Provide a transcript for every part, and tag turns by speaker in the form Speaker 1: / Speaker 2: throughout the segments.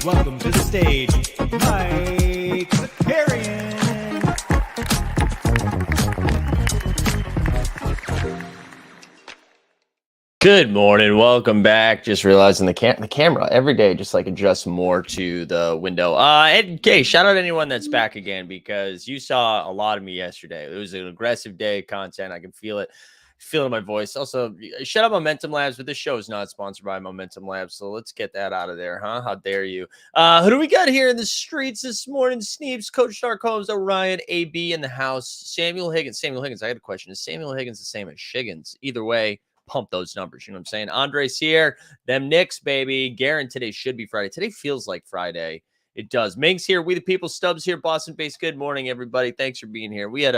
Speaker 1: welcome to the stage, Mike Zakarian.
Speaker 2: Good morning. Welcome back. Just realizing the camera every day just like adjusts more to the window. And okay, shout out anyone that's back again because you saw a lot of me yesterday. It was an aggressive day of content. I can feel it. Feel it in my voice. Also, shout out Momentum Labs, but this show is not sponsored by Momentum Labs, so let's get that out of there, huh? How dare you? Who do we got here in the streets this morning? Sneeps, Coach Stark Holmes, Orion, AB in the house, Samuel Higgins. Samuel Higgins, I had a question. Is Samuel Higgins the same as Shiggins? Either way, pump those numbers. You know what I'm saying? Andres here. Them Knicks, baby. Garen, today should be Friday. Today feels like Friday. It does. Ming's here. We the people. Stubbs here. Boston based. Good morning, everybody. Thanks for being here. We had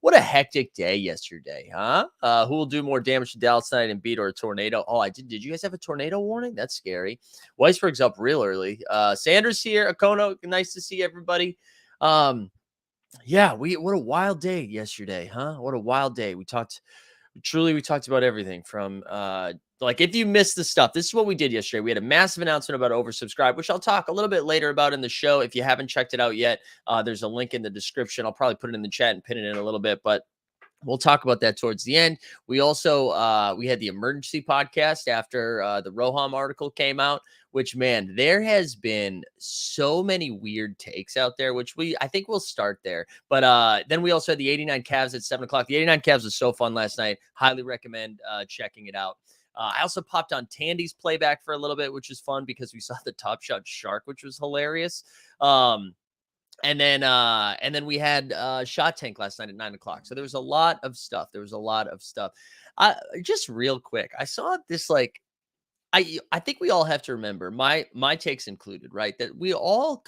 Speaker 2: what a hectic day yesterday, huh? Who will do more damage to Dallas tonight and beat or a tornado? Oh, I did. Did you guys have a tornado warning? That's scary. Weisberg's up real early. Sanders here. Akono, nice to see everybody. Yeah, what a wild day yesterday, huh? What a wild day. We talked about everything from like if you missed the stuff, this is what we did yesterday. We had a massive announcement about oversubscribe, which I'll talk a little bit later about in the show. If you haven't checked it out yet, there's a link in the description. I'll probably put it in the chat and pin it in a little bit, but we'll talk about that towards the end. We also we had the emergency podcast after the Roham article came out, which, man, there has been so many weird takes out there, which I think we'll start there. But then we also had the 89 Cavs at 7 o'clock. The 89 Cavs was so fun last night. Highly recommend checking it out. I also popped on Tandy's playback for a little bit, which was fun because we saw the Top Shot Shark, which was hilarious. And then we had Shot Tank last night at 9 o'clock. So there was a lot of stuff. Just real quick, I saw this like, I think we all have to remember my takes included, right? That we all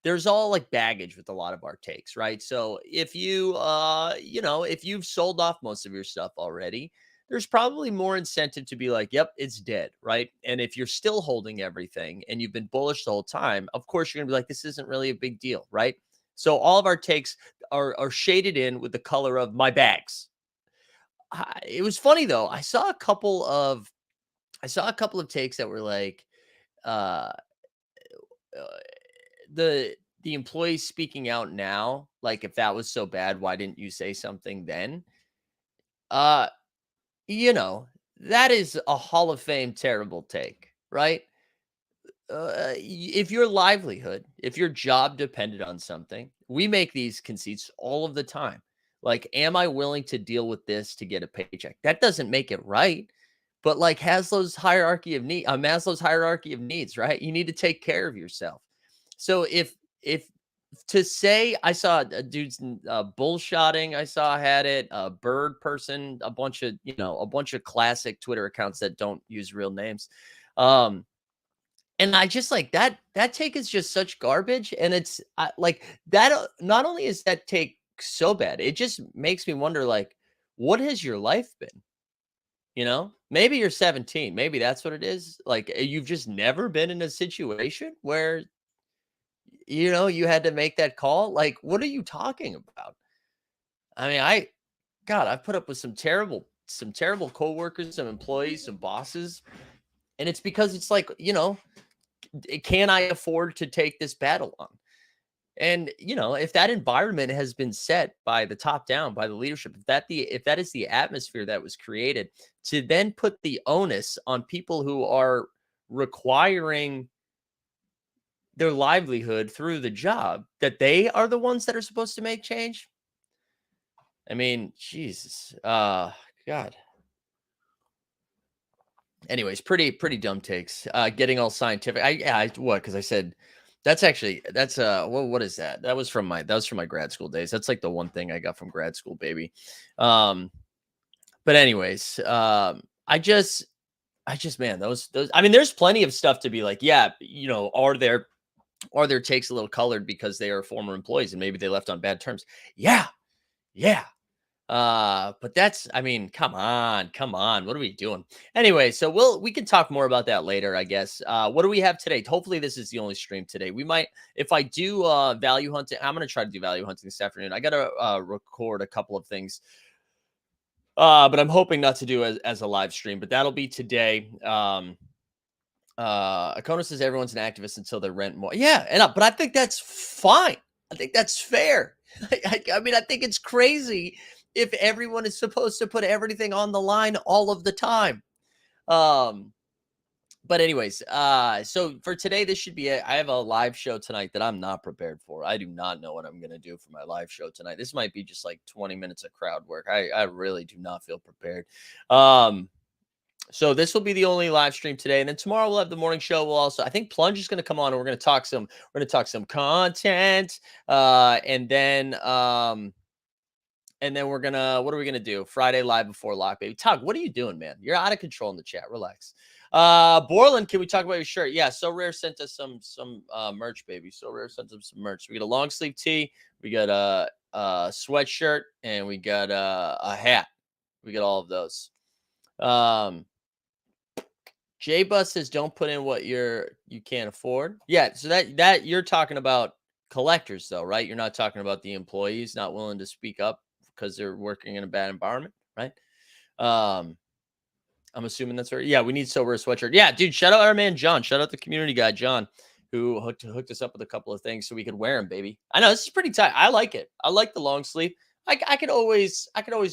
Speaker 2: there's all like baggage with a lot of our takes, right? So if you, if you've sold off most of your stuff already, there's probably more incentive to be like, yep, it's dead, right? And if you're still holding everything and you've been bullish the whole time, of course, you're gonna be like, this isn't really a big deal, right? So all of our takes are shaded in with the color of my bags. It was funny though. I saw a couple of takes that were like, uh, uh the employees speaking out now, like if that was so bad, why didn't you say something then? Uh, that is a Hall of Fame terrible take, right? If if your job depended on something, we make these conceits all of the time. Like, am I willing to deal with this to get a paycheck? That doesn't make it right. But like Maslow's hierarchy of needs, right? You need to take care of yourself. So if to say I saw a dude's bullshotting, I saw had it a bird person, a bunch of classic Twitter accounts that don't use real names. And I just like that take is just such garbage. And it's like that. Not only is that take so bad, it just makes me wonder, like, what has your life been? Maybe you're 17. Maybe that's what it is. Like, you've just never been in a situation where, you had to make that call. Like, what are you talking about? I mean, I've put up with some terrible coworkers, some employees, some bosses. And it's because it's like, can I afford to take this battle on? And, if that environment has been set by the top down, by the leadership, if that is the atmosphere that was created, to then put the onus on people who are requiring their livelihood through the job, that they are the ones that are supposed to make change. I mean, Jesus, God. Anyways, pretty dumb takes. Getting all scientific. Because I said that's what is that? That was from my grad school days. That's like the one thing I got from grad school, baby. But anyways, I just man, those I mean, there's plenty of stuff to be like, yeah, are their takes a little colored because they are former employees and maybe they left on bad terms? Yeah. But I mean, come on. What are we doing? Anyway, so we can talk more about that later, I guess. What do we have today? Hopefully this is the only stream today. We might, if I do value hunting, I'm going to try to do value hunting this afternoon. I got to record a couple of things. But I'm hoping not to do as a live stream, but that'll be today. Akona says everyone's an activist until they rent more. Yeah, but I think that's fine. I think that's fair. I mean, I think it's crazy if everyone is supposed to put everything on the line all of the time. But anyways, so for today, this should be it. I have a live show tonight that I'm not prepared for. I do not know what I'm gonna do for my live show tonight. This might be just like 20 minutes of crowd work. I really do not feel prepared. So this will be the only live stream today, and then tomorrow we'll have the morning show. We'll also, I think, Plunge is going to come on, and we're going to talk some content, and then we're gonna, what are we gonna do? Friday live before lock, baby. Tug, what are you doing, man? You're out of control in the chat. Relax. Borland, can we talk about your shirt? Yeah, So Rare sent us some merch, baby. So Rare sent us some merch. We got a long sleeve tee, we got a sweatshirt, and we got a hat. We got all of those. J Bus says don't put in what you can't afford. Yeah, so that you're talking about collectors though, right? You're not talking about the employees not willing to speak up because they're working in a bad environment, right? I'm assuming that's right. Yeah, we need sober sweatshirt. Yeah, dude, shout out our man John. Shout out the community guy John, who hooked us up with a couple of things so we could wear them, baby. I know this is pretty tight. I like it. I like the long sleeve. I could always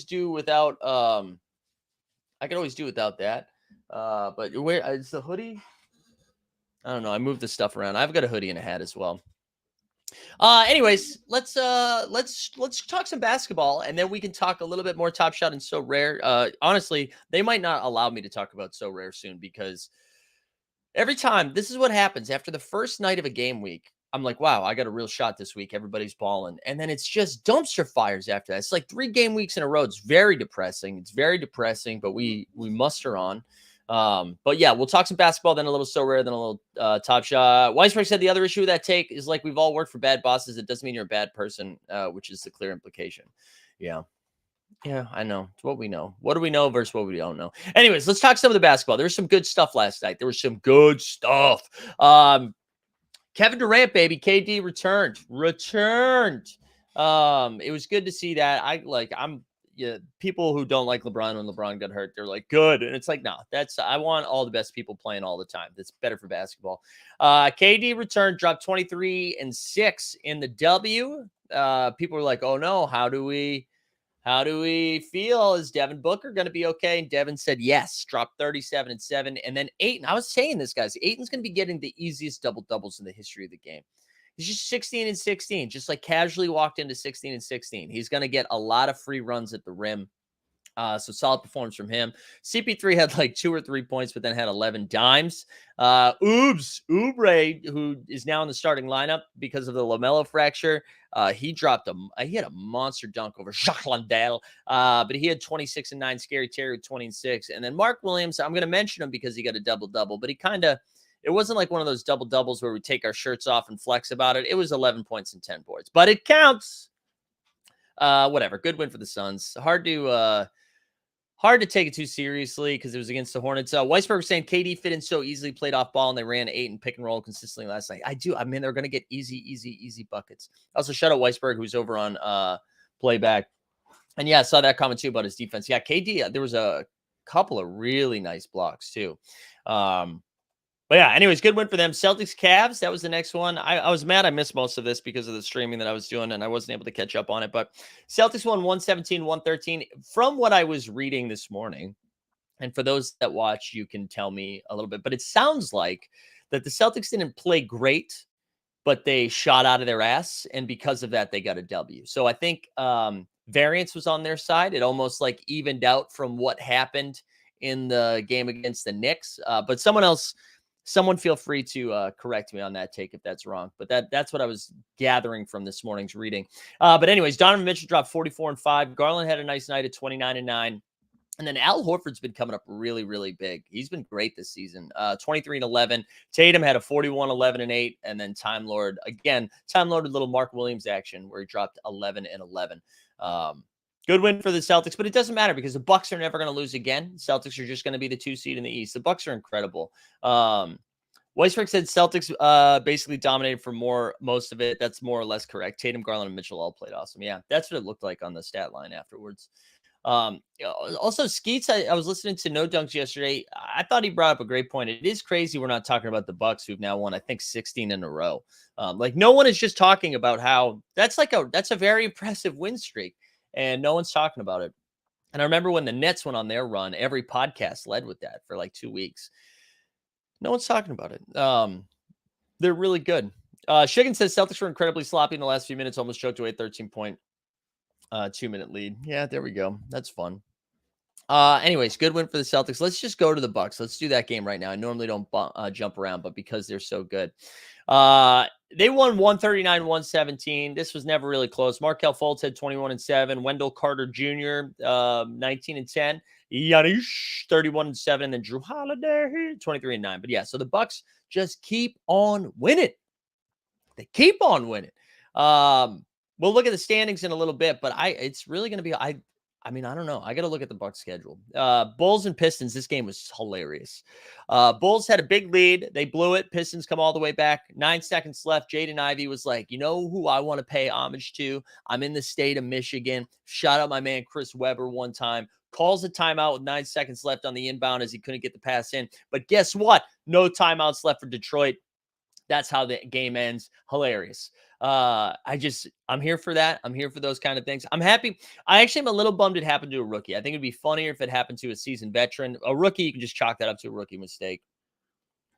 Speaker 2: do without I could always do without that. But where is the hoodie? I don't know. I moved the stuff around. I've got a hoodie and a hat as well. Anyways, let's talk some basketball, and then we can talk a little bit more Top Shot and So Rare. Honestly, they might not allow me to talk about So Rare soon because every time this is what happens after the first night of a game week. I'm like, wow, I got a real shot this week. Everybody's balling. And then it's just dumpster fires after that. It's like 3 game weeks in a row. It's very depressing. But we muster on. But yeah, we'll talk some basketball, then a little So Rare, then a little Top Shot. Weisberg said the other issue with that take is like we've all worked for bad bosses. It doesn't mean you're a bad person, which is the clear implication. Yeah. Yeah, I know. It's what we know. What do we know versus what we don't know? Anyways, let's talk some of the basketball. There was some good stuff last night. There was some good stuff. Kevin Durant, baby. KD returned. It was good to see that. People who don't like LeBron when LeBron got hurt, they're like, good. And it's like, no, I want all the best people playing all the time. That's better for basketball. KD returned, dropped 23 and 6 in the W. People were like, oh no, how do we feel? Is Devin Booker going to be okay? And Devin said yes, dropped 37 and 7. And then Ayton, I was saying this, guys, Ayton's going to be getting the easiest double-doubles in the history of the game. He's just 16 and 16, just like casually walked into 16 and 16. He's going to get a lot of free runs at the rim. So solid performance from him. CP3 had like 2 or 3 points, but then had 11 dimes. Oubre, who is now in the starting lineup because of the LaMelo fracture, he had a monster dunk over Jacques Landale, but he had 26 and 9. Scary Terry with 20 and 6. And then Mark Williams, I'm going to mention him because he got a double-double, but it wasn't like one of those double-doubles where we take our shirts off and flex about it. It was 11 points and 10 boards, but it counts. Whatever. Good win for the Suns. Hard to take it too seriously because it was against the Hornets. Weisberg was saying KD fit in so easily, played off ball, and they ran 8 and pick and roll consistently last night. I mean, they're going to get easy buckets. Also, shout out Weisberg, who's over on Playback. And yeah, I saw that comment too about his defense. Yeah, KD, there was a couple of really nice blocks too. But yeah, anyways, good win for them. Celtics Cavs, that was the next one. I was mad I missed most of this because of the streaming that I was doing and I wasn't able to catch up on it. But Celtics won 117-113. From what I was reading this morning, and for those that watch, you can tell me a little bit, but it sounds like that the Celtics didn't play great, but they shot out of their ass. And because of that, they got a W. So I think variance was on their side. It almost like evened out from what happened in the game against the Knicks. But someone feel free to correct me on that take if that's wrong. But that's what I was gathering from this morning's reading. But anyways, Donovan Mitchell dropped 44 and 5. Garland had a nice night at 29 and 9. And then Al Horford's been coming up really, really big. He's been great this season. 23 and 11. Tatum had a 41, 11 and 8. And then Time Lord, again, Time Lord with little Mark Williams action where he dropped 11 and 11. Good win for the Celtics, but it doesn't matter because the Bucks are never going to lose again. Celtics are just going to be the 2 seed in the East. The Bucks are incredible. Weisberg said Celtics basically dominated for most of it. That's more or less correct. Tatum, Garland, and Mitchell all played awesome. Yeah, that's what it looked like on the stat line afterwards. Also, Skeets, I was listening to No Dunks yesterday. I thought he brought up a great point. It is crazy we're not talking about the Bucks, who've now won, I think, 16 in a row. Like no one is just talking about how that's a very impressive win streak, and no one's talking about it. And I remember when the Nets went on their run, every podcast led with that for like 2 weeks. No one's talking about it. They're really good. Shiggin says Celtics were incredibly sloppy in the last few minutes, almost choked away 13-point 2-minute lead. Yeah, there we go. That's fun. Anyways, good win for the Celtics. Let's just go to the Bucks. Let's do that game right now. I normally don't jump around, but because they're so good, they won 139-117. This was never really close. Markelle Fultz had 21-7. Wendell Carter Jr. 19-10. Giannis 31-7, and then Drew Holiday 23-9. But yeah, so the Bucks just keep on winning. They keep on winning. We'll look at the standings in a little bit, but it's really going to be I mean, I don't know. I got to look at the Bucks schedule. Bulls and Pistons. This game was hilarious. Bulls had a big lead. They blew it. Pistons come all the way back. 9 seconds left. Jaden Ivey was like, you know who I want to pay homage to? I'm in the state of Michigan. Shout out my man Chris Webber one time. Calls a timeout with 9 seconds left on the inbound as he couldn't get the pass in. But guess what? No timeouts left for Detroit. That's how the game ends. Hilarious. I'm here for that. I'm here for those kind of things. I'm happy. I actually am a little bummed it happened to a rookie. I think it'd be funnier if it happened to a seasoned veteran. A rookie, you can just chalk that up to a rookie mistake.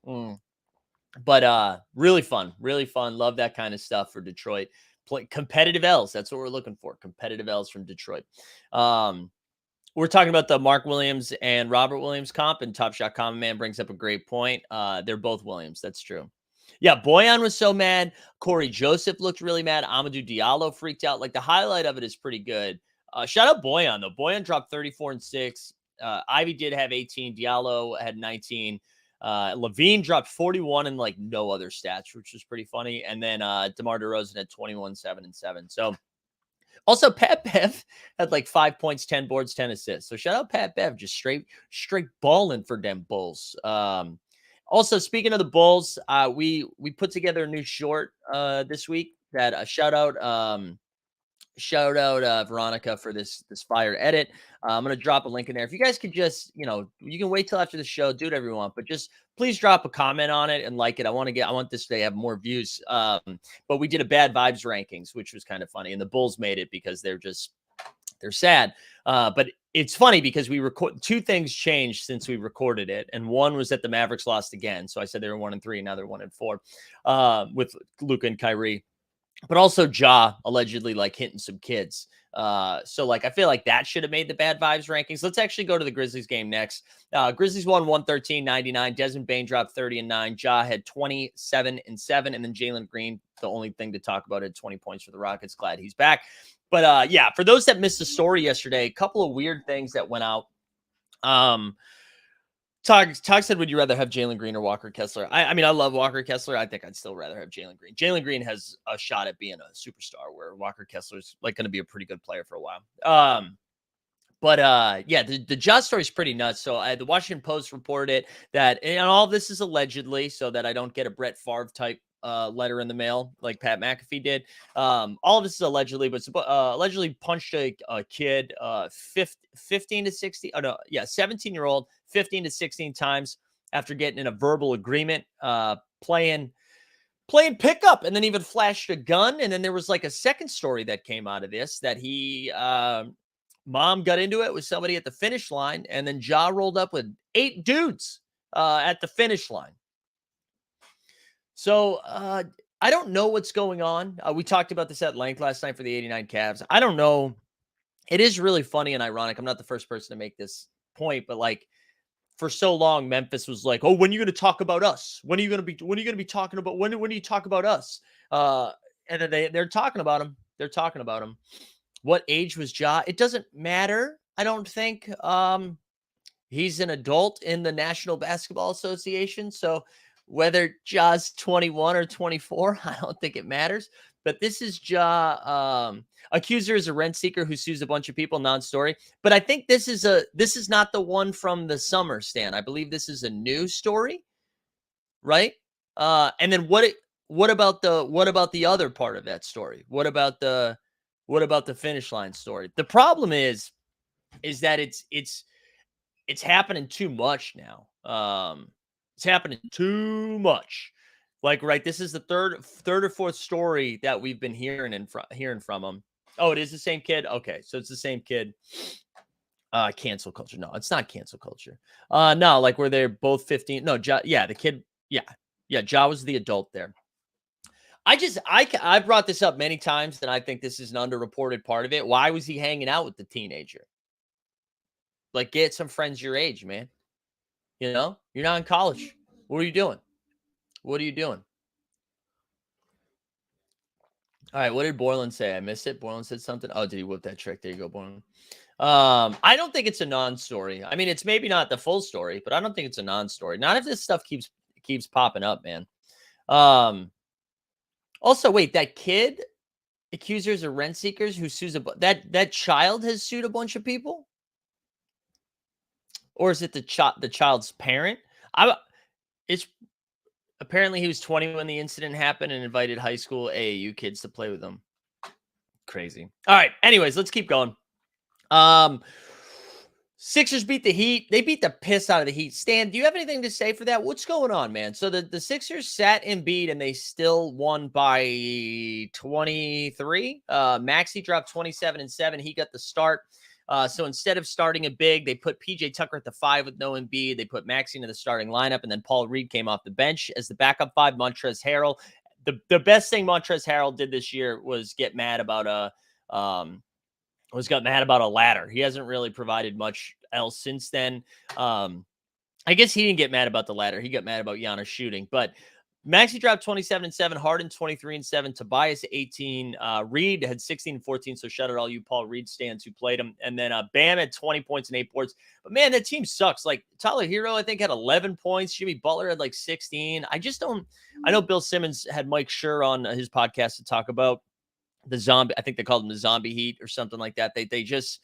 Speaker 2: But really fun. Love that kind of stuff for Detroit. Play competitive L's. That's what we're looking for. Competitive L's from Detroit. We're talking about the Mark Williams and Robert Williams comp, and Top Shot Common Man brings up a great point. They're both Williams. That's true. Yeah, Boyan was so mad. Corey Joseph looked really mad. Amadou Diallo freaked out. Like the highlight of it is pretty good. Shout out Boyan though. Boyan dropped 34-6. Ivy did have 18. Diallo had 19. Levine dropped 41 and like no other stats, which was pretty funny. And then DeMar DeRozan had 21, 7, and 7. So also Pat Bev had like 5 points, 10 boards, 10 assists. So shout out Pat Bev, just straight balling for them Bulls. Also, speaking of the Bulls, we put together a new short this week that shout out Veronica for this fire edit. I'm gonna drop a link in there. If you guys could just, you can wait till after the show, do whatever you want, but just please drop a comment on it and like it. I want this to have more views. But we did a bad vibes rankings, which was kind of funny, and the Bulls made it because they're sad. But it's funny because we record 2 things changed since we recorded it. And one was that the Mavericks lost again. So I said they were 1-3, and now they're 1-4 with Luka and Kyrie, but also Ja allegedly like hitting some kids. So like, I feel like that should have made the bad vibes rankings. Let's actually go to the Grizzlies game next. Grizzlies won 113-99. Desmond Bane dropped 30-9. Ja had 27-7. And then Jalen Green, the only thing to talk about, had 20 points for the Rockets. Glad he's back. But yeah, for those that missed the story yesterday, a couple of weird things that went out. Tog said, would you rather have Jalen Green or Walker Kessler? I mean, I love Walker Kessler. I think I'd still rather have Jalen Green. Jalen Green has a shot at being a superstar, where Walker Kessler's like going to be a pretty good player for a while. But yeah, the Ja story is pretty nuts. So the Washington Post reported it that, and all this is allegedly, so that I don't get a Brett Favre type letter in the mail like Pat McAfee did. All of this is allegedly, but allegedly punched a kid 15 to 16. Oh no, yeah, 17-year-old 15 to 16 times after getting in a verbal agreement, playing pickup, and then even flashed a gun. And then there was like a second story that came out of this that he mom got into it with somebody at the finish line, and then Ja rolled up with 8 dudes at the finish line. So I don't know what's going on. We talked about this at length last night for the 89 Cavs. I don't know. It is really funny and ironic. I'm not the first person to make this point, but like for so long, Memphis was like, "Oh, when are you going to talk about us? When are you going to be talking about when do you talk about us?" And then they're talking about him. They're talking about him. What age was Ja? It doesn't matter. I don't think. He's an adult in the National Basketball Association, so whether Ja's 21 or 24, I don't think it matters. But this is Ja. Accuser is a rent seeker who sues a bunch of people. Non-story. But I think this is not the one from the summer, Stan. I believe this is a new story, right? And then what about the other part of that story? What about the finish line story? The problem is is that it's happening too much now. It's happening too much. Like, right, this is the third or fourth story that we've been hearing from him. Oh, it is the same kid. Okay, so it's the same kid. Cancel culture. No, it's not cancel culture. No, like where they're both 15. No, yeah, the kid. Yeah, Ja was the adult there. I've brought this up many times, and I think this is an underreported part of it. Why was he hanging out with the teenager? Like, get some friends your age, man. You know, you're not in college. What are you doing? What are you doing? All right, what did Borland say? I missed it. Borland said something. Oh, did he whip that trick? There you go, Borland. I don't think it's a non-story. I mean, it's maybe not the full story, but I don't think it's a non-story. Not if this stuff keeps popping up, man. Also, wait, that kid accusers of rent seekers who sues that child has sued a bunch of people, or is it the child's parent? It's apparently he was 20 when the incident happened and invited high school AAU kids to play with him. Crazy. All right. Anyways, let's keep going. Sixers beat the Heat. They beat the piss out of the Heat. Stan, do you have anything to say for that? What's going on, man? So the Sixers sat Embiid and they still won by 23. Maxey dropped 27 and 7. He got the start. So instead of starting a big, they put PJ Tucker at the 5 with no Embiid. They put Maxey into the starting lineup, and then Paul Reed came off the bench as the backup 5. Montrezl Harrell. The best thing Montrezl Harrell did this year was get mad about a ladder. He hasn't really provided much else since then. I guess he didn't get mad about the ladder. He got mad about Giannis shooting. But Maxey dropped 27 and 7, Harden 23 and 7, Tobias 18. Reed had 16 and 14. So shout out all you Paul Reed stands who played him. And then Bam had 20 points and 8 boards. But man, that team sucks. Like Tyler Hero, I think, had 11 points. Jimmy Butler had like 16. I know Bill Simmons had Mike Schur on his podcast to talk about the zombie. I think they called them the zombie heat or something like that. They just,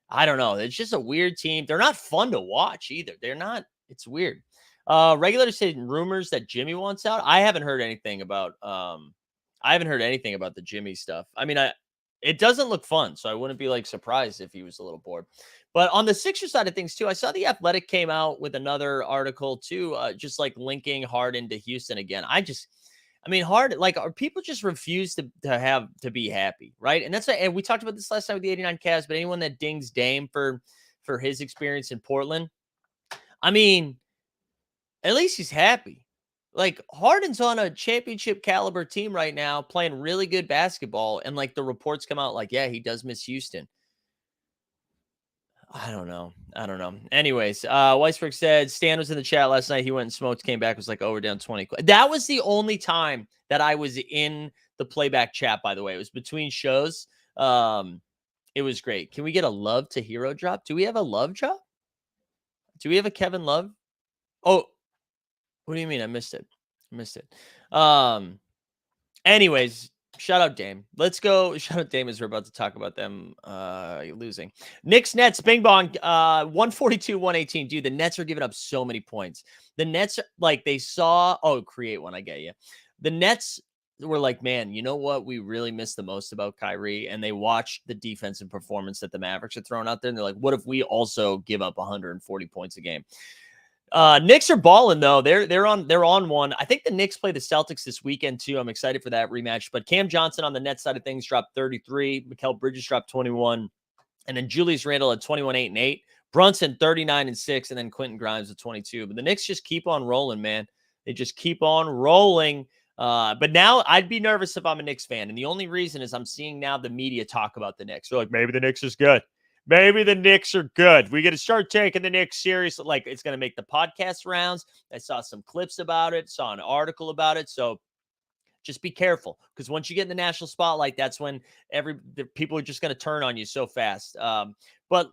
Speaker 2: I don't know. It's just a weird team. They're not fun to watch either. They're not. It's weird. Regulators saying rumors that Jimmy wants out. I haven't heard anything about the Jimmy stuff. I mean, it doesn't look fun, so I wouldn't be like surprised if he was a little bored. But on the Sixers side of things too, I saw the Athletic came out with another article too, just like linking Harden to Houston again. Harden, like, people just refuse to be happy, right? And that's and we talked about this last time with the 89 Cavs, but anyone that dings Dame for his experience in Portland, I mean, at least he's happy. Like, Harden's on a championship caliber team right now, playing really good basketball, and like the reports come out like, yeah, he does miss Houston. I don't know. Anyways, Weisberg said Stan was in the chat last night. He went and smoked, came back, was like, oh, we're down 20. That was the only time that I was in the playback chat, by the way. It was between shows. It was great. Can we get a Love to Hero drop? Do we have a Love drop? Do we have a Kevin Love? Oh, what do you mean? I missed it. Anyways, shout out Dame. Let's go. Shout out Dame as we're about to talk about them losing. Knicks, Nets, bing bong, 142-118. Dude, the Nets are giving up so many points. The Nets, like, they saw, create one. I get you. The Nets were like, man, you know what we really miss the most about Kyrie? And they watched the defensive performance that the Mavericks are throwing out there. And they're like, what if we also give up 140 points a game? Knicks are balling though. They're on one. I think the Knicks play the Celtics this weekend too. I'm excited for that rematch. But Cam Johnson on the Nets side of things dropped 33. Mikal Bridges dropped 21, and then Julius Randle at 21, 8 and 8. Brunson 39 and 6, and then Quentin Grimes at 22. But the Knicks just keep on rolling, man. They just keep on rolling. But now I'd be nervous if I'm a Knicks fan, and the only reason is I'm seeing now the media talk about the Knicks. They're like, maybe the Knicks is good. Maybe the Knicks are good. We got to start taking the Knicks seriously. Like, it's going to make the podcast rounds. I saw some clips about it, saw an article about it. So just be careful, because once you get in the national spotlight, that's when the people are just going to turn on you so fast. But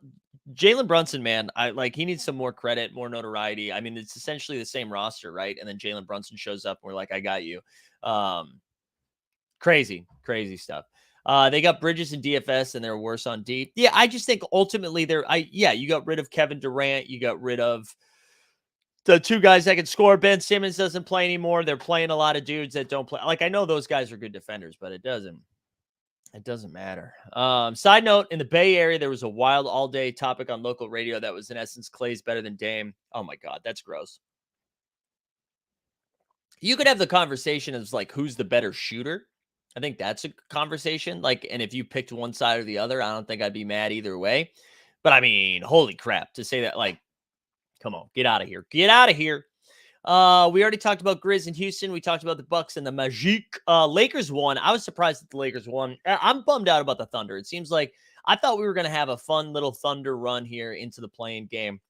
Speaker 2: Jalen Brunson, man, he needs some more credit, more notoriety. I mean, it's essentially the same roster, right? And then Jalen Brunson shows up and we're like, I got you. Crazy stuff. They got Bridges and DFS, and they're worse on D. Yeah, I just think ultimately you got rid of Kevin Durant. You got rid of the two guys that can score. Ben Simmons doesn't play anymore. They're playing a lot of dudes that don't play. Like, I know those guys are good defenders, but it doesn't It doesn't matter. Side note, in the Bay Area, there was a wild all-day topic on local radio that was, in essence, Clay's better than Dame. Oh my God, that's gross. You could have the conversation as like, who's the better shooter? I think that's a conversation. Like, and if you picked one side or the other, I don't think I'd be mad either way. But I mean, holy crap, to say that, like, come on, get out of here. Get out of here. We already talked about Grizz in Houston. We talked about the Bucks and the Magic. Lakers won. I was surprised that the Lakers won. I'm bummed out about the Thunder. It seems like I thought we were going to have a fun little Thunder run here into the playing game.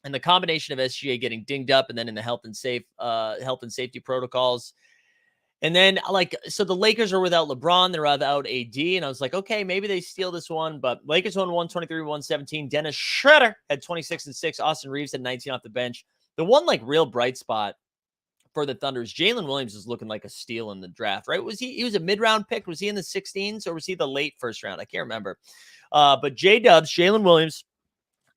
Speaker 2: And the combination of SGA getting dinged up and then in the health and safety protocols. And then, like, so the Lakers are without LeBron. They're without AD. And I was like, okay, maybe they steal this one. But Lakers won 123-117. Dennis Schroeder had 26 and 6. Austin Reeves had 19 off the bench. The one, like, real bright spot for the Thunder is Jalen Williams is looking like a steal in the draft, right? He was a mid-round pick? Was he in the 16s or was he the late first round? I can't remember. But J-Dubs, Jalen Williams,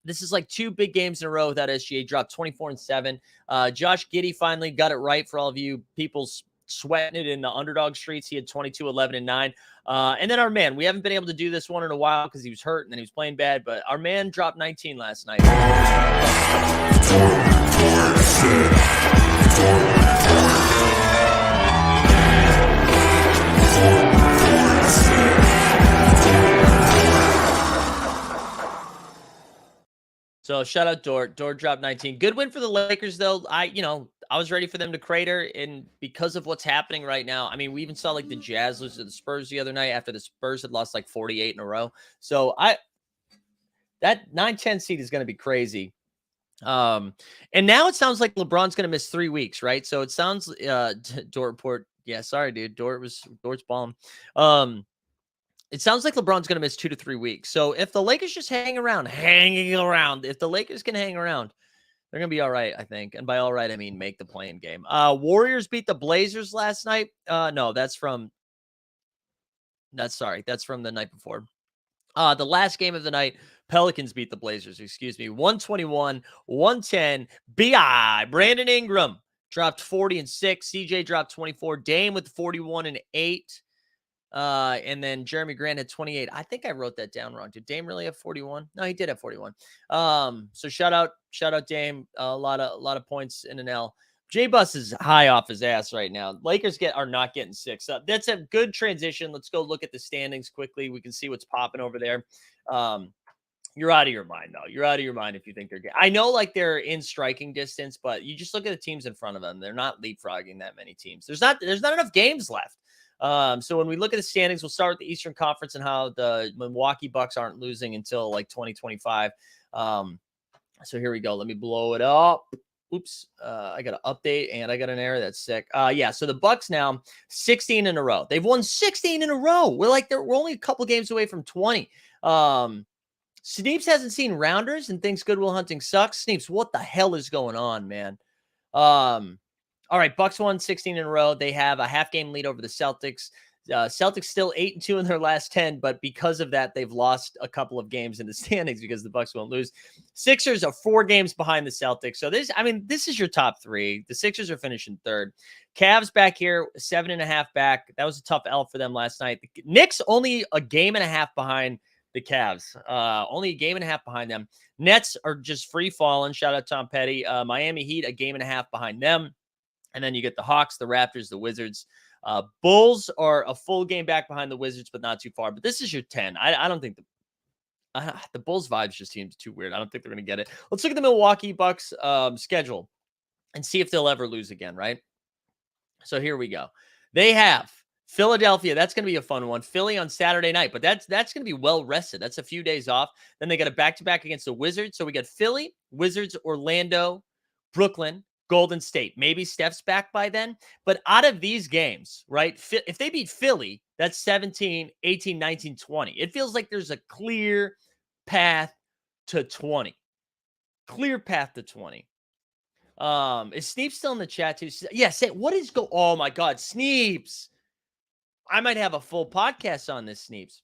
Speaker 2: this is like 2 big games in a row without SGA. Dropped 24 and 7. Josh Giddey finally got it right for all of you people sweating it in the underdog streets. He had 22, 11, and 9. And then our man, we haven't been able to do this one in a while because he was hurt and then he was playing bad, but our man dropped 19 last night. So shout out Dort. Dort dropped 19. Good win for the Lakers, though. I was ready for them to crater, and because of what's happening right now, I mean, we even saw like the Jazz lose to the Spurs the other night after the Spurs had lost like 48 in a row. So that 9-10 seed is going to be crazy. And now it sounds like LeBron's going to miss 3 weeks, right? So it sounds Dort report. Yeah, sorry, dude. Dort's bomb. It sounds like LeBron's going to miss 2 to 3 weeks. So if the Lakers just hanging around, if the Lakers can hang around, they're going to be all right, I think. And by all right, I mean make the playing game. Warriors beat the Blazers last night. No, that's from the night before. The last game of the night, Pelicans beat the Blazers, 121-110. BI, Brandon Ingram dropped 40 and 6. CJ dropped 24. Dame with 41 and 8. And then Jeremy Grant had 28. I think I wrote that down wrong. Did Dame really have 41? No, he did have 41. So shout out Dame. A lot of points in an L. J-Bus is high off his ass right now. Lakers are not getting 6. That's a good transition. Let's go look at the standings quickly. We can see what's popping over there. You're out of your mind, though. You're out of your mind if you think they're good. I know, like, they're in striking distance, but you just look at the teams in front of them. They're not leapfrogging that many teams. There's not enough games left. So when we look at the standings, we'll start with the Eastern Conference and how the Milwaukee Bucks aren't losing until like 2025. So here we go. Let me blow it up. Oops. I got an update and I got an error. That's sick. Yeah. So the Bucks now 16 in a row. They've won 16 in a row. We're only a couple games away from 20. Sneeps hasn't seen rounders and thinks Goodwill Hunting sucks. Sneeps, what the hell is going on, man? All right, Bucks won 16 in a row. They have a half-game lead over the Celtics. Celtics still 8-2 in their last 10, but because of that, they've lost a couple of games in the standings because the Bucks won't lose. Sixers are 4 games behind the Celtics. So this is your top 3. The Sixers are finishing 3rd. Cavs back here, 7.5 back. That was a tough L for them last night. The Knicks only a game and a half behind the Cavs. Only a game and a half behind them. Nets are just free falling. Shout out Tom Petty. Miami Heat, a game and a half behind them. And then you get the Hawks, the Raptors, the Wizards. Bulls are a full game back behind the Wizards, but not too far. But this is your 10. I don't think the Bulls vibes just seems too weird. I don't think they're going to get it. Let's look at the Milwaukee Bucks schedule and see if they'll ever lose again, right? So here we go. They have Philadelphia. That's going to be a fun one. Philly on Saturday night, but that's going to be well rested. That's a few days off. Then they got a back-to-back against the Wizards. So we got Philly, Wizards, Orlando, Brooklyn, Golden State. Maybe Steph's back by then. But out of these games, right, if they beat Philly, that's 17, 18, 19, 20. It feels like there's a clear path to 20. Clear path to 20. Is Sneeps still in the chat too? Yeah, say what is go? Oh my God, Sneeps. I might have a full podcast on this, Sneeps.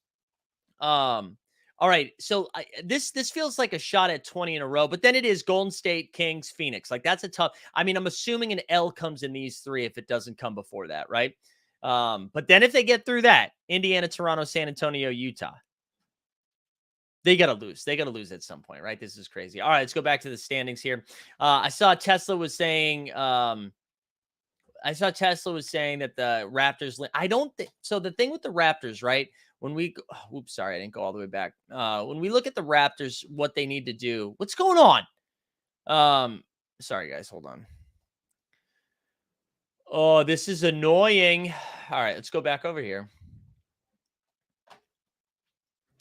Speaker 2: All right, so this feels like a shot at 20 in a row, but then it is Golden State, Kings, Phoenix. Like that's a tough. I mean, I'm assuming an L comes in these 3 if it doesn't come before that, right? But then if they get through that, Indiana, Toronto, San Antonio, Utah, they got to lose. They got to lose at some point, right? This is crazy. All right, let's go back to the standings here. I saw Tesla was saying that the Raptors. I don't think so. The thing with the Raptors, right? When we, oops, sorry, I didn't go all the way back. When we look at the Raptors, what they need to do, what's going on? Sorry guys, hold on. Oh, this is annoying. All right, let's go back over here.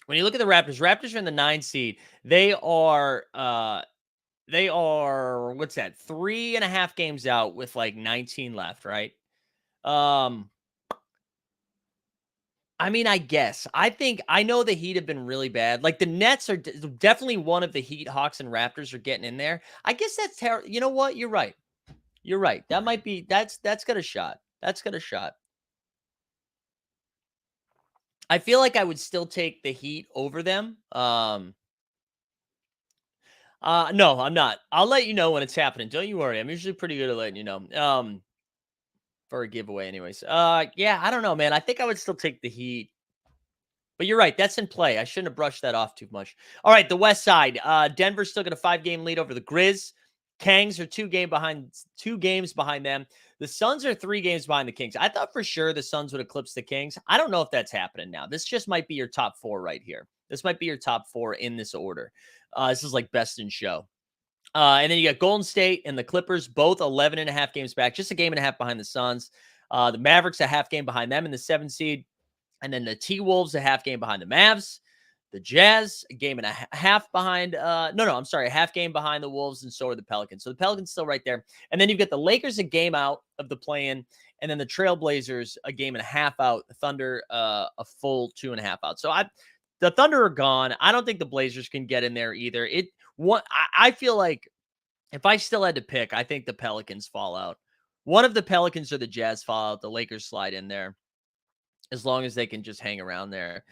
Speaker 2: When you look at the Raptors are in the 9 seed. They are what's that? 3.5 games out with like 19 left, right? I mean, I guess. I know the Heat have been really bad. Like the Nets are definitely one of the Heat, Hawks, and Raptors are getting in there. I guess that's terrible. You know what? You're right. You're right. That might be that's got a shot. That's got a shot. I feel like I would still take the Heat over them. No, I'm not. I'll let you know when it's happening. Don't you worry. I'm usually pretty good at letting you know. For a giveaway, anyways. Yeah, I don't know, man. I think I would still take the Heat. But you're right. That's in play. I shouldn't have brushed that off too much. All right, the West Side. Denver's still got a 5-game lead over the Grizz. Kangs are 2 games behind them. The Suns are 3 games behind the Kings. I thought for sure the Suns would eclipse the Kings. I don't know if that's happening now. This just might be your top 4 right here. This might be your top 4 in this order. This is like best in show. And then you got Golden State and the Clippers, both 11.5 games back, just a game and a half behind the Suns. The Mavericks a half game behind them in the 7 seed. And then the T-Wolves, a half game behind the Mavs. The Jazz, a game and a half behind. A half game behind the Wolves, and so are the Pelicans. So the Pelicans still right there. And then you've got the Lakers a game out of the play-in, and then the Trailblazers a game and a half out. The Thunder a full 2.5 out. So the Thunder are gone. I don't think the Blazers can get in there either. I feel like if I still had to pick, I think the Pelicans fall out. One of the Pelicans or the Jazz fall out. The Lakers slide in there, as long as they can just hang around there.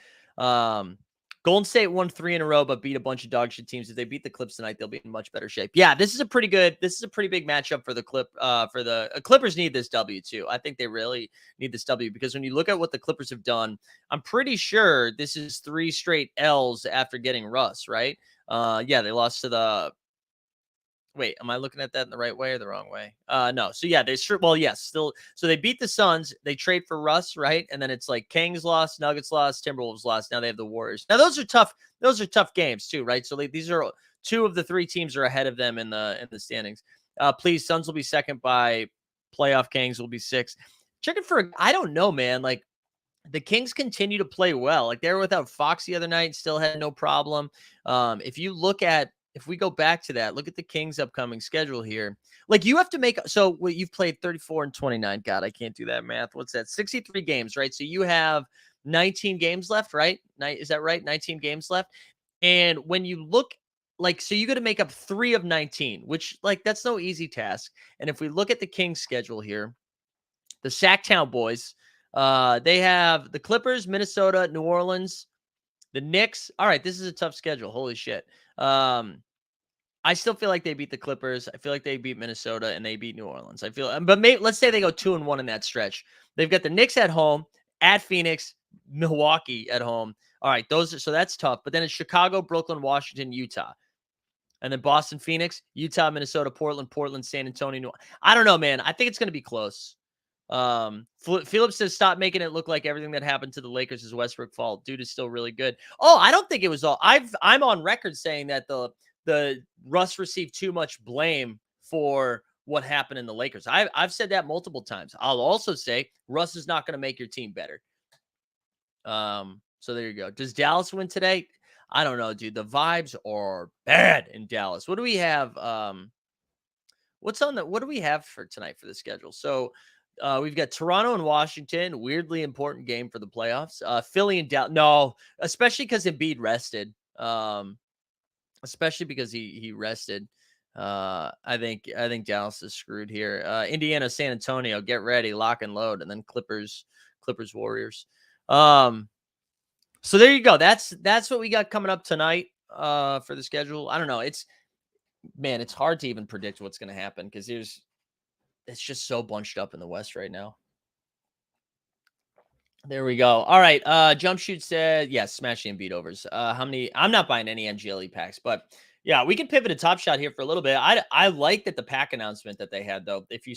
Speaker 2: Golden State won 3 in a row, but beat a bunch of dog shit teams. If they beat the Clips tonight, they'll be in much better shape. Yeah, this is a pretty big matchup for the Clippers need this W too. I think they really need this W because when you look at what the Clippers have done, I'm pretty sure this is 3 straight L's after getting Russ, right? Yeah, they lost to the Wait, am I looking at that in the right way or the wrong way? No. So yeah, yes, still. So they beat the Suns. They trade for Russ, right? And then it's like Kings lost, Nuggets lost, Timberwolves lost. Now they have the Warriors. Now those are tough. Those are tough games too, right? So these are 2 of the 3 teams are ahead of them in the standings. Please, Suns will be second by playoff. Kings will be 6th. Checking for I don't know, man. Like the Kings continue to play well. Like they were without Fox the other night, still had no problem. If we go back to that, look at the Kings' upcoming schedule here. Like you have to make you've played 34 and 29. God, I can't do that math. What's that? 63 games, right? So you have 19 games left, right? Is that right? 19 games left. And when you look so you got to make up 3 of 19, which that's no easy task. And if we look at the Kings' schedule here, the Sacktown boys, they have the Clippers, Minnesota, New Orleans, the Knicks. All right, this is a tough schedule. Holy shit. I still feel like they beat the Clippers. I feel like they beat Minnesota and they beat New Orleans. But let's say they go 2-1 in that stretch. They've got the Knicks at home, at Phoenix, Milwaukee at home. All right, so that's tough. But then it's Chicago, Brooklyn, Washington, Utah. And then Boston, Phoenix, Utah, Minnesota, Portland, San Antonio. I don't know, man. I think it's going to be close. Phillips says stop making it look like everything that happened to the Lakers is Westbrook fault. Dude is still really good. Oh, I don't think it was all. I'm on record saying that the Russ received too much blame for what happened in the Lakers. I've said that multiple times. I'll also say Russ is not going to make your team better. So there you go. Does Dallas win today? I don't know, dude. The vibes are bad in Dallas. What do we have? What do we have for tonight for the schedule? So we've got Toronto and Washington. Weirdly important game for the playoffs. Philly and Dallas. No, especially because Embiid rested. Especially because he rested. I think Dallas is screwed here. Indiana, San Antonio. Get ready, lock and load, and then Clippers, Warriors. So there you go. That's what we got coming up tonight. For the schedule. I don't know. It's hard to even predict what's going to happen because it's just so bunched up in the West right now. There we go. All right. Jump Shoot said, yes, smash the beat overs. How many? I'm not buying any NGLE packs, but yeah, we can pivot a top shot here for a little bit. I like that the pack announcement that they had though. If you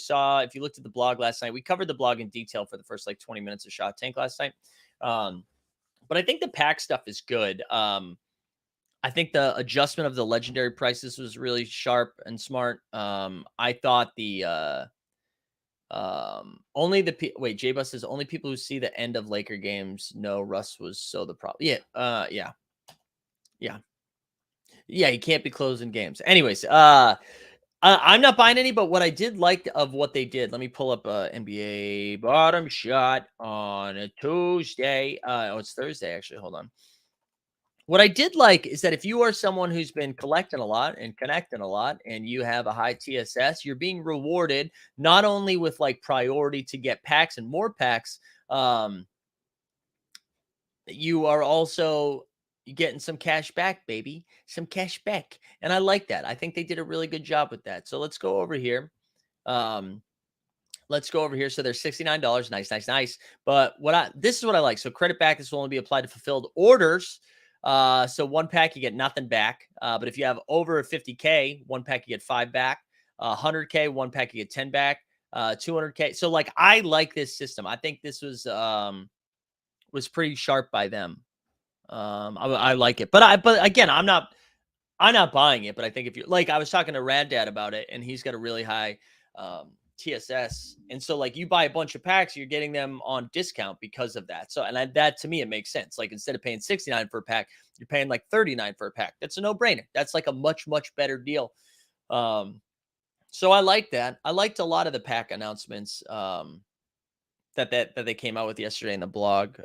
Speaker 2: looked at the blog last night, we covered the blog in detail for the first like 20 minutes of Shot Tank last night. Um, but I think the pack stuff is good. I think the adjustment of the legendary prices was really sharp and smart. I thought the only the wait, J Bus says only people who see the end of Laker games know Russ was so the problem. Yeah, yeah, yeah. He can't be closing games. Anyways, I'm not buying any, but what I did like of what they did, let me pull up NBA bottom shot on a Tuesday. Oh, it's Thursday actually. Hold on. What I did like is that if you are someone who's been collecting a lot and connecting a lot and you have a high TSS, you're being rewarded not only with like priority to get packs and more packs, um, you are also getting some cash back, baby, some cash back. And I like that. I think they did a really good job with that. So let's go over here. Um, Let's go over here. So they're $69. Nice, nice, nice. But this is what I like. So credit back, this will only be applied to fulfilled orders. So one pack, you get nothing back. But if you have over 50K, one pack, you get 5 back. 100K, one pack, you get 10 back. 200K. So like, I like this system. I think this was pretty sharp by them. I like it, but again, I'm not buying it, but I think if you like, I was talking to Rad Dad about it, and he's got a really high TSS, and so like you buy a bunch of packs, you're getting them on discount because of that. So, that to me it makes sense. Like instead of paying 69 for a pack, you're paying like 39 for a pack. That's a no brainer. That's like a much better deal. So I like that. I liked a lot of the pack announcements. That they came out with yesterday in the blog.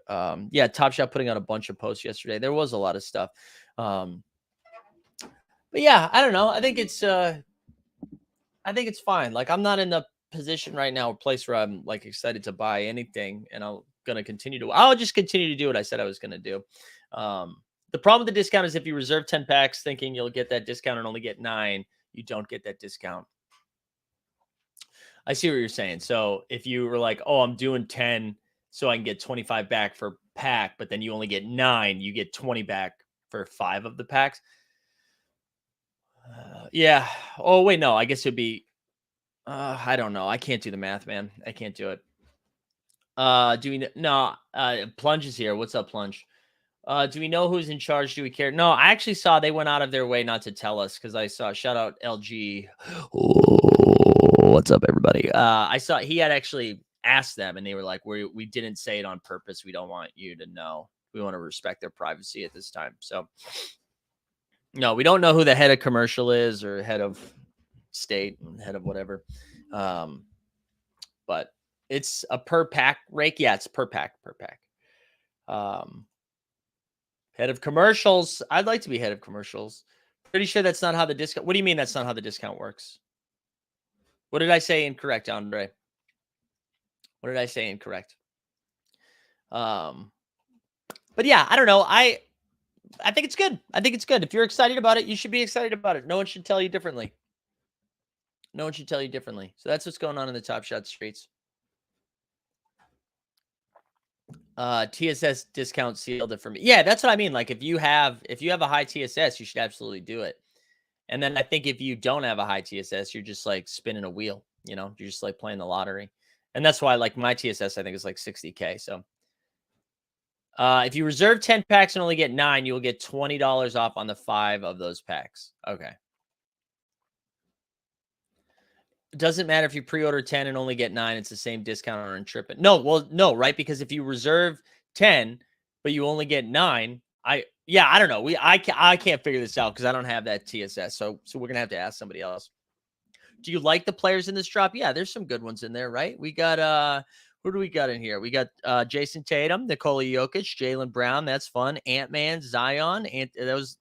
Speaker 2: Yeah, Top Shot putting out a bunch of posts yesterday. There was a lot of stuff. But yeah, I don't know. I think it's fine. Like I'm not in the position right now, a place where I'm like excited to buy anything, and I'll just continue to do what I said I was gonna do. The problem with the discount is if you reserve 10 packs thinking you'll get that discount and only get 9, you don't get that discount. I see what you're saying. So if you were like, oh, I'm doing 10 so I can get 25 back for pack, but then you only get 9, you get 20 back for 5 of the packs. Yeah. Oh, wait, no. I guess it'd be. I don't know. I can't do the math, man. I can't do it. Do we no? Plunge is here. What's up, Plunge? Do we know who's in charge? Do we care? No, I actually saw they went out of their way not to tell us because I saw shout out LG. Oh, what's up, everybody? I saw he had actually asked them, and they were like, "We didn't say it on purpose. We don't want you to know. We want to respect their privacy at this time." So, no, we don't know who the head of commercial is or head of state, head of whatever. But it's a per pack rake. Yeah, it's per pack. Um, Head of commercials. I'd like to be head of commercials. Pretty sure that's not how the discount. What do you mean that's not how the discount works? What did I say incorrect, Andre? What did I say incorrect? But yeah, I don't know. I think it's good. I think it's good. If you're excited about it, you should be excited about it. No one should tell you differently. No one should tell you differently. So that's what's going on in the Top Shot streets. TSS discount sealed it for me. Yeah, that's what I mean. Like if you have a high TSS, you should absolutely do it. And then I think if you don't have a high TSS, you're just like spinning a wheel, you're just like playing the lottery. And that's why like my TSS I think is like 60K. So if you reserve 10 packs and only get 9, you will get $20 off on the 5 of those packs. Okay. It doesn't matter if you pre-order 10 and only get 9, it's the same discount on Trippin'. No, right? Because if you reserve 10, but you only get 9, I don't know. I can't figure this out because I don't have that TSS. So we're gonna have to ask somebody else. Do you like the players in this drop? Yeah, there's some good ones in there, right? We got who do we got in here? We got Jason Tatum, Nikola Jokic, Jaylen Brown. That's fun. Ant-Man, Zion. And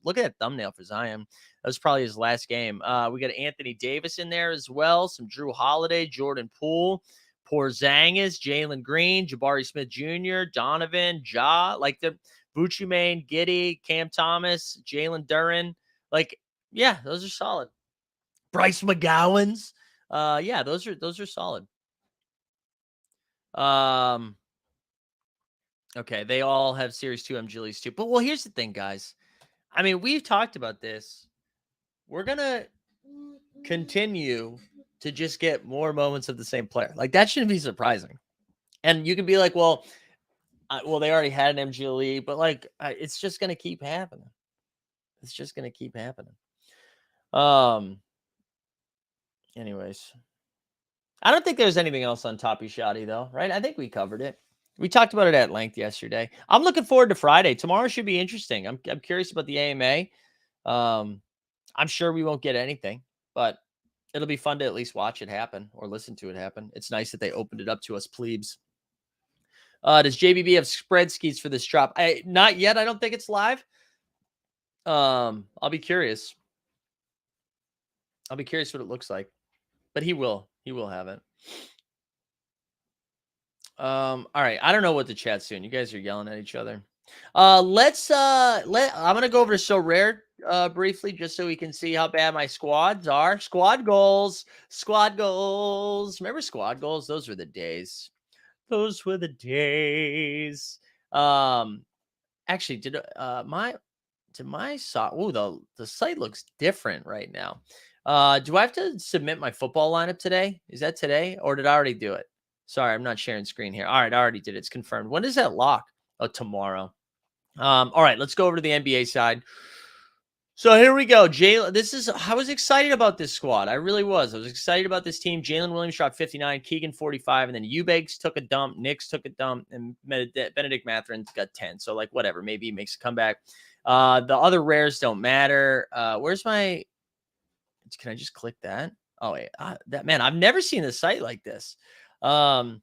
Speaker 2: look at that thumbnail for Zion. That was probably his last game. We got Anthony Davis in there as well. Some Drew Holiday, Jordan Poole, Porzingis, Jalen Green, Jabari Smith Jr., Donovan, Ja, like the Bucci Mane, Giddy, Cam Thomas, Jalen Duran. Like, yeah, those are solid. Bryce McGowan's. Yeah, those are solid. Okay, they all have Series 2 MGLs too. But well, here's the thing, guys. I mean, we've talked about this. We're gonna continue to just get more moments of the same player. Like that shouldn't be surprising. And you can be like, well, they already had an MGLE, but like, it's just gonna keep happening. It's just gonna keep happening. Anyways, I don't think there's anything else on Toppy Shoddy though, right? I think we covered it. We talked about it at length yesterday. I'm looking forward to Friday. Tomorrow should be interesting. I'm curious about the AMA. I'm sure we won't get anything, but it'll be fun to at least watch it happen or listen to it happen. It's nice that they opened it up to us plebes. Does JBB have spread skis for this drop? Not yet. I don't think it's live. I'll be curious. I'll be curious what it looks like, but he will have it. All right. I don't know what the chat's doing. You guys are yelling at each other. I'm gonna go over to So Rare briefly just so we can see how bad my squads are. Squad goals. Remember squad goals? Those were the days. Actually, did my site? Oh, the site looks different right now. Do I have to submit my football lineup today? Is that today, or did I already do it? Sorry, I'm not sharing screen here. All right, I already did it. It's confirmed. When does that lock? Oh, tomorrow. All right, let's go over to the NBA side. So here we go. I was excited about this squad. I really was. I was excited about this team. Jalen Williams dropped 59, Keegan 45, and then Eubanks took a dump, Knicks took a dump, and Benedict Mathurin got 10. So like whatever, maybe he makes a comeback. The other rares don't matter. Where's my? Can I just click that? Oh wait, man, I've never seen a site like this. My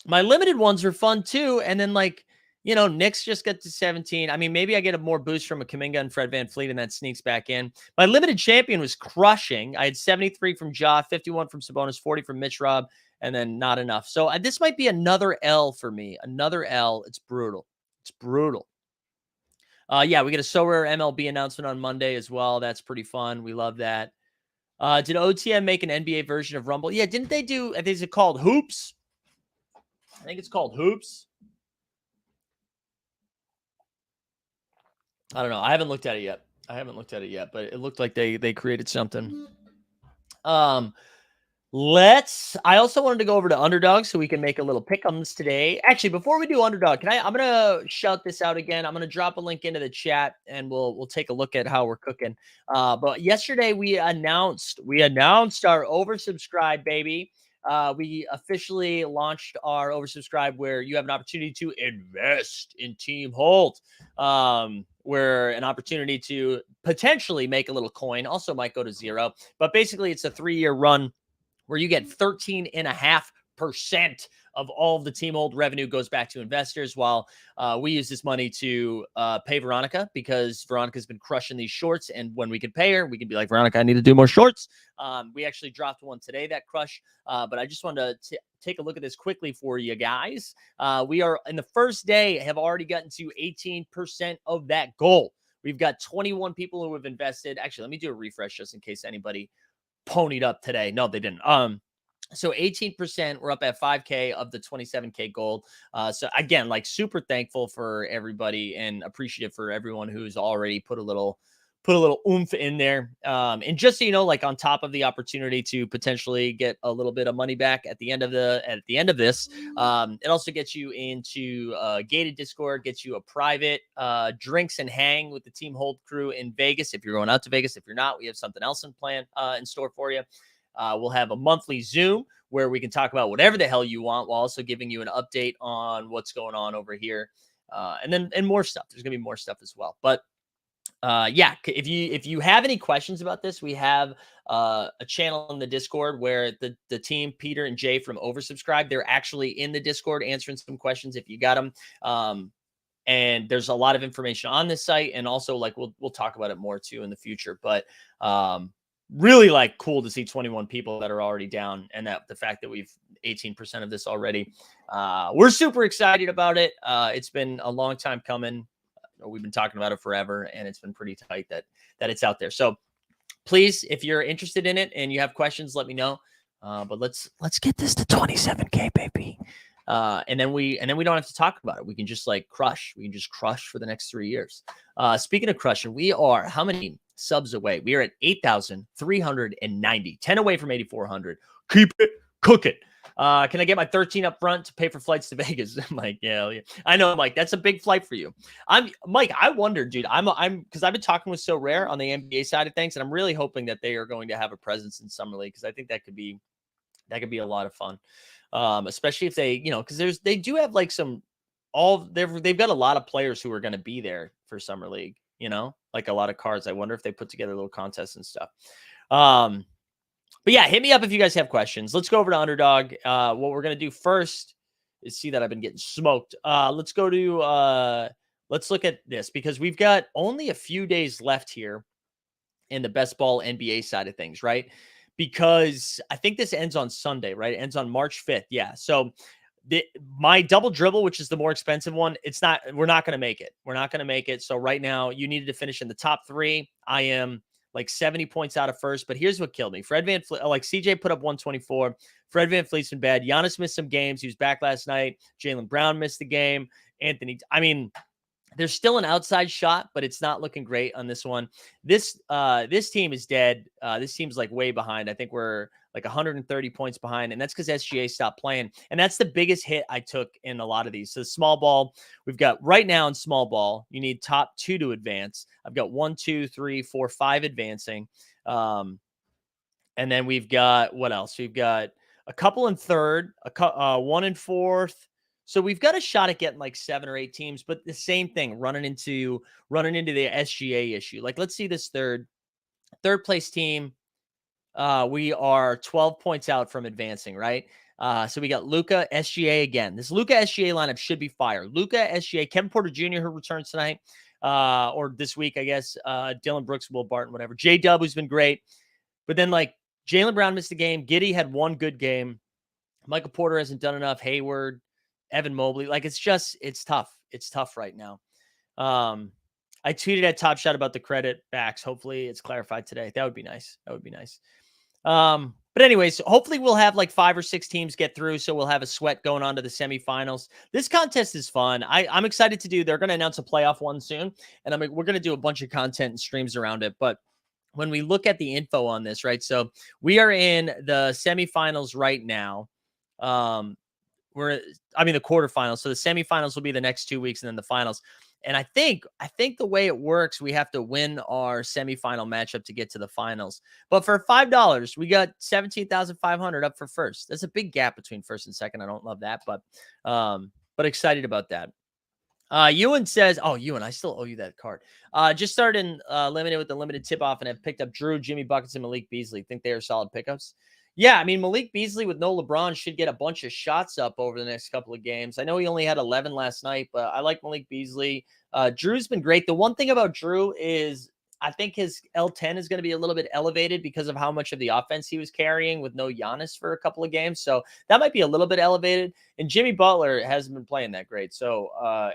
Speaker 2: limited ones are fun too, and then like. Knicks just got to 17. I mean, maybe I get a more boost from a Kuminga and Fred VanVleet, and that sneaks back in. My limited champion was crushing. I had 73 from Ja, 51 from Sabonis, 40 from Mitch Rob, and then not enough. So this might be another L for me. Another L. It's brutal. Yeah, we get a So Rare MLB announcement on Monday as well. That's pretty fun. We love that. Did OTM make an NBA version of Rumble? Yeah, didn't they do? I think it's called Hoops. I think it's called Hoops. I don't know. I haven't looked at it yet. But it looked like they created something. I also wanted to go over to Underdog so we can make a little pick'ems today. Actually, before we do Underdog, I'm gonna shout this out again. I'm gonna drop a link into the chat and we'll take a look at how we're cooking. But yesterday we announced our oversubscribe, baby. We officially launched our oversubscribe where you have an opportunity to invest in Team Holt. Where an opportunity to potentially make a little coin also might go to zero. But basically, it's a 3-year run where you get 13.5% of all of the Team Hold revenue goes back to investors, while we use this money to pay Veronica because Veronica's been crushing these shorts. And when we can pay her, we can be like, Veronica, I need to do more shorts. We actually dropped one today that crush, but I just wanted to take a look at this quickly for you guys. We are in the first day have already gotten to 18% of that goal. We've got 21 people who have invested. Actually, let me do a refresh just in case anybody ponied up today. No, they didn't. So 18%, we're up at 5K of the 27K gold. So again, like super thankful for everybody and appreciative for everyone who's already put a little oomph in there. And just so you know, like on top of the opportunity to potentially get a little bit of money back at the end of this, it also gets you into gated Discord, gets you a private drinks and hang with the Team Hold crew in Vegas. If you're going out to Vegas, if you're not, we have something else in store for you. We'll have a monthly Zoom where we can talk about whatever the hell you want while also giving you an update on what's going on over here. And more stuff. There's going to be more stuff as well. But yeah, if you have any questions about this, we have a channel in the Discord where the team, Peter and Jay from Oversubscribe, they're actually in the Discord answering some questions if you got them. And there's a lot of information on this site, and also like we'll talk about it more too in the future. But really like cool to see 21 people that are already down, and that the fact that we've 18% of this already. We're super excited about it. It's been a long time coming. We've been talking about it forever, and it's been pretty tight that it's out there. So please, if you're interested in it and you have questions, let me know. But let's get this to 27K, baby. And then we don't have to talk about it. We can just like crush. We can just crush for the next 3 years. Speaking of crushing, we are how many subs away? We are at 8,390, 10 away from 8,400. Keep it cooking. Can I get my 13 up front to pay for flights to Vegas? I'm like, yeah. I know, Mike. That's a big flight for you. Mike. I wonder, dude. I'm because I've been talking with So Rare on the NBA side of things, and I'm really hoping that they are going to have a presence in Summer League because I think that could be a lot of fun. Especially if they, because they do have like they've got a lot of players who are going to be there for Summer League. Like a lot of cards. I wonder if they put together little contests and stuff. But yeah, hit me up if you guys have questions. Let's go over to Underdog. What we're going to do first is see that I've been getting smoked. Let's go to, let's look at this because we've got only a few days left here in the best ball NBA side of things, right? Because I think this ends on Sunday, right? It ends on March 5th. Yeah. So my double dribble, which is the more expensive one, we're not going to make it. We're not going to make it. So right now you needed to finish in the top 3. I am like 70 points out of first, but here's what killed me. Fred VanVleet, like CJ put up 124. Fred VanVleet's been bad. Giannis missed some games. He was back last night. Jaylen Brown missed the game. There's still an outside shot, but it's not looking great on this one. This team is dead. This team's like way behind. I think we're like 130 points behind, and that's because SGA stopped playing. And that's the biggest hit I took in a lot of these. So small ball, we've got right now in small ball, you need top 2 to advance. I've got 1, 2, 3, 4, 5 advancing. And then we've got what else? We've got a couple in third, 1 in fourth. So we've got a shot at getting like 7 or 8 teams, but the same thing, running into the SGA issue. Like, let's see this third place team. We are 12 points out from advancing, right? So we got Luka, SGA again. This Luka SGA lineup should be fire. Luka, SGA, Kevin Porter Jr., who returns tonight, or this week, I guess. Dylan Brooks, Will Barton, whatever. J-Dub, who's been great. But then, like, Jaylen Brown missed a game. Giddey had one good game. Michael Porter hasn't done enough. Hayward, Evan Mobley. Like, it's tough. It's tough right now. I tweeted at Top Shot about the credit backs. Hopefully it's clarified today. That would be nice. But anyways, hopefully we'll have like 5 or 6 teams get through. So we'll have a sweat going on to the semifinals. This contest is fun. I'm excited to do. They're going to announce a playoff one soon. And we're going to do a bunch of content and streams around it. But when we look at the info on this, right? So we are in the semifinals right now. The quarterfinals. So the semifinals will be the next 2 weeks and then the finals. And I think the way it works, we have to win our semifinal matchup to get to the finals. But for $5, we got 17,500 up for first. That's a big gap between first and second. I don't love that, but excited about that. Ewan says, Ewan, I still owe you that card. Just started in limited with the limited tip off and have picked up Drew, Jimmy Buckets, and Malik Beasley. Think they are solid pickups? Yeah, I mean, Malik Beasley with no LeBron should get a bunch of shots up over the next couple of games. I know he only had 11 last night, but I like Malik Beasley. Drew's been great. The one thing about Drew is I think his L10 is going to be a little bit elevated because of how much of the offense he was carrying with no Giannis for a couple of games. So that might be a little bit elevated. And Jimmy Butler hasn't been playing that great. So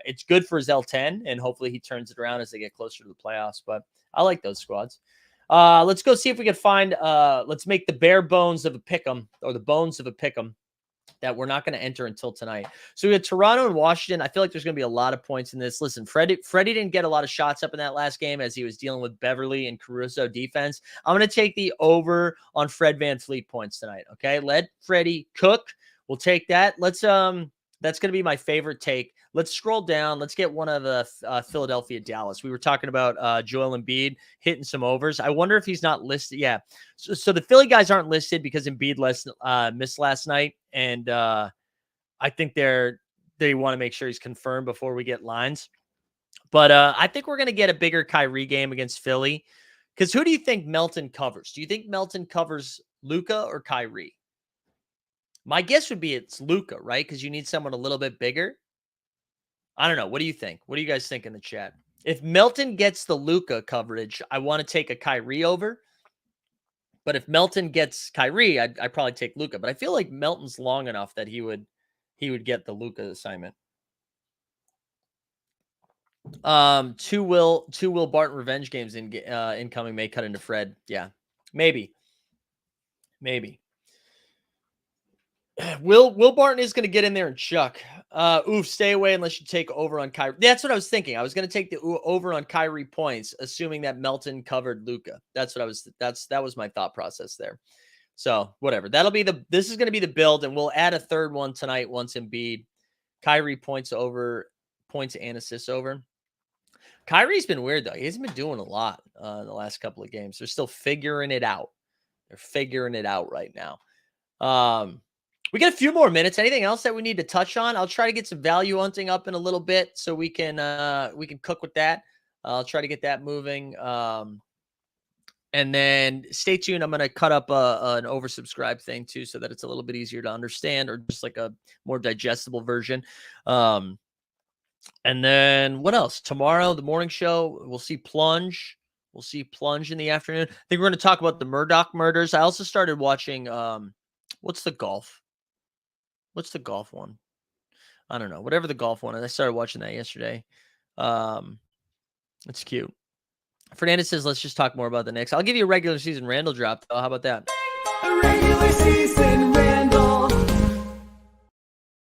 Speaker 2: it's good for his L10, and hopefully he turns it around as they get closer to the playoffs. But I like those squads. Let's go see if we can find, let's make the bare bones of a pick'em, or the bones of a pick'em that we're not going to enter until tonight. So we had Toronto and Washington. I feel like there's going to be a lot of points in this. Listen, Freddie didn't get a lot of shots up in that last game as he was dealing with Beverly and Caruso defense. I'm going to take the over on Fred VanVleet points tonight. Okay. Let Freddie cook. We'll take that. That's going to be my favorite take. Let's scroll down. Let's get one of the Philadelphia Dallas. We were talking about Joel Embiid hitting some overs. I wonder if he's not listed. Yeah. So the Philly guys aren't listed because Embiid missed last night. And I think they want to make sure he's confirmed before we get lines. But I think we're going to get a bigger Kyrie game against Philly. Because who do you think Melton covers? Do you think Melton covers Luka or Kyrie? My guess would be it's Luka, right? Because you need someone a little bit bigger. I don't know. What do you think? What do you guys think in the chat? If Melton gets the Luka coverage, I want to take a Kyrie over. But if Melton gets Kyrie, I'd probably take Luka. But I feel like Melton's long enough that he would get the Luka assignment. Two Will Barton revenge games incoming may cut into Fred. Yeah, maybe. Will Barton is going to get in there and chuck. Stay away unless you take over on Kyrie. That's what I was thinking. I was going to take the over on Kyrie points, assuming that Melton covered Luka. That was my thought process there. So whatever. This is going to be the build, and we'll add a third one tonight once Embiid. Kyrie points and assists over. Kyrie's been weird though. He hasn't been doing a lot in the last couple of games. They're still figuring it out. They're figuring it out right now. We got a few more minutes. Anything else that we need to touch on? I'll try to get some value hunting up in a little bit so we can cook with that. I'll try to get that moving. And then stay tuned. I'm going to cut up an oversubscribe thing too, so that it's a little bit easier to understand, or just like a more digestible version. And then what else? Tomorrow, the morning show, we'll see Plunge. We'll see Plunge in the afternoon. I think we're going to talk about the Murdoch murders. I also started watching, what's the golf one? I don't know. Whatever the golf one is. I started watching that yesterday. It's cute. Fernandez says, let's just talk more about the Knicks. I'll give you a regular season Randall drop, though. How about that?
Speaker 1: A regular season Randall.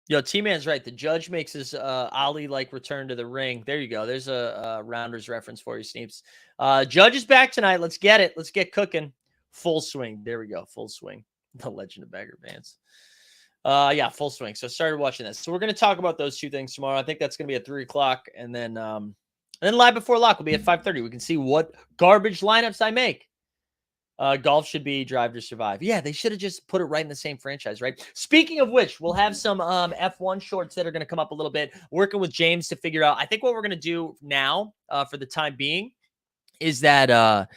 Speaker 2: Yo, T-Man's right. The Judge makes his Ali-like return to the ring. There you go. There's a Rounders reference for you, Sneeps. Judge is back tonight. Let's get it. Let's get cooking. Full swing. There we go. Full swing. The Legend of Bagger Vance. Yeah, full swing. So I started watching this. So we're going to talk about those two things tomorrow. I think that's going to be at 3 o'clock. And then Live Before Lock will be at 5:30. We can see what garbage lineups I make. Golf should be Drive to Survive. Yeah, they should have just put it right in the same franchise, right? Speaking of which, we'll have some F1 shorts that are going to come up a little bit. Working with James to figure out. I think what we're going to do now, for the time being, is that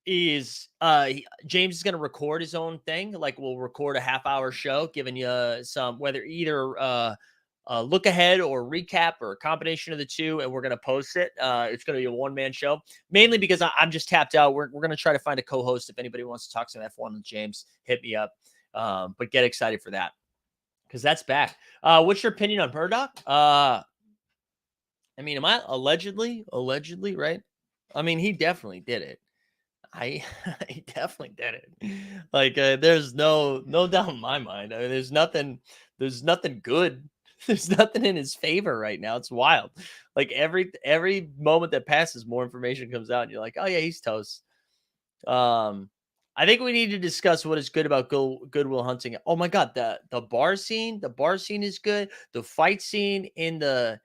Speaker 2: James is going to record his own thing. Like, we'll record a half-hour show, giving you some, whether either look ahead or recap or a combination of the two, and we're going to post it. It's going to be a one-man show, mainly because I'm just tapped out. We're going to try to find a co-host. If anybody wants to talk some F1 with James, hit me up. But get excited for that, because that's back. What's your opinion on Murdoch? I mean, am I allegedly, right? I mean, he definitely did it. He definitely did it. Like, there's no doubt in my mind. I mean, there's nothing good. There's nothing in his favor right now. It's wild. Like, every moment that passes, more information comes out, and you're like, oh yeah, he's toast. I think we need to discuss what is good about Good Will Hunting. Oh my God, the bar scene. The bar scene is good. The fight scene in the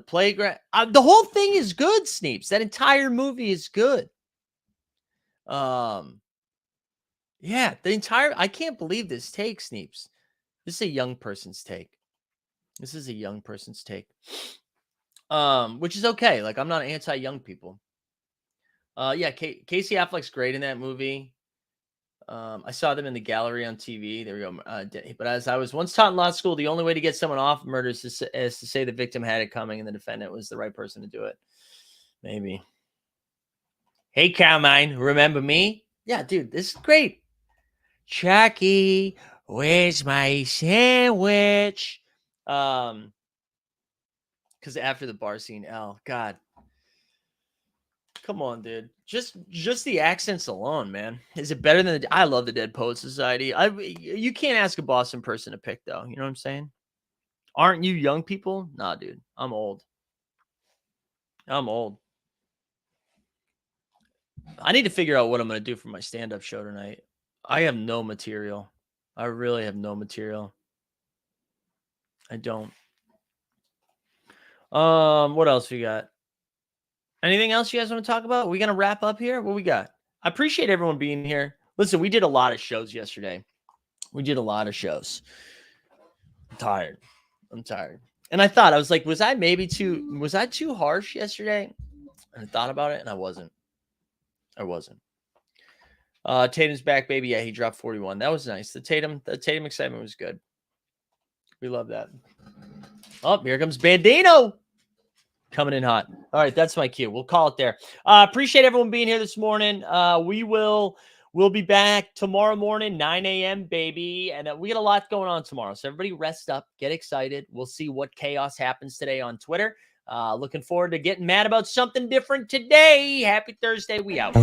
Speaker 2: playground. The whole thing is good, Sneeps. That entire movie is good. Yeah, I can't believe this take, Sneeps. This is a young person's take. Which is okay. Like, I'm not anti-young people. Yeah, Casey Affleck's great in that movie. I saw them in the gallery on TV. There we go. But as I was once taught in law school, the only way to get someone off murder is to say the victim had it coming and the defendant was the right person to do it. Maybe. Hey, Carmine, remember me? Yeah, dude, this is great. Chucky, where's my sandwich? Because after the bar scene, God. Come on, dude. Just the accents alone, man. Is it better than I love the Dead Poets Society. You can't ask a Boston person to pick, though. You know what I'm saying? Aren't you young people? Nah, dude. I'm old. I need to figure out what I'm going to do for my stand-up show tonight. I have no material. I really have no material. I don't. What else we got? Anything else you guys want to talk about? Are we going to wrap up here? What we got? I appreciate everyone being here. Listen, we did a lot of shows yesterday. I'm tired. And I was like, was I too harsh yesterday? And I thought about it, and I wasn't. Tatum's back, baby. Yeah, he dropped 41. That was nice. The Tatum excitement was good. We love that. Oh, here comes Bandino. Coming in hot. All right, that's my cue. We'll call it there. Appreciate everyone being here this morning. We'll be back tomorrow morning, 9 a.m., baby. And we got a lot going on tomorrow. So everybody rest up, get excited. We'll see what chaos happens today on Twitter. Looking forward to getting mad about something different today. Happy Thursday. We out.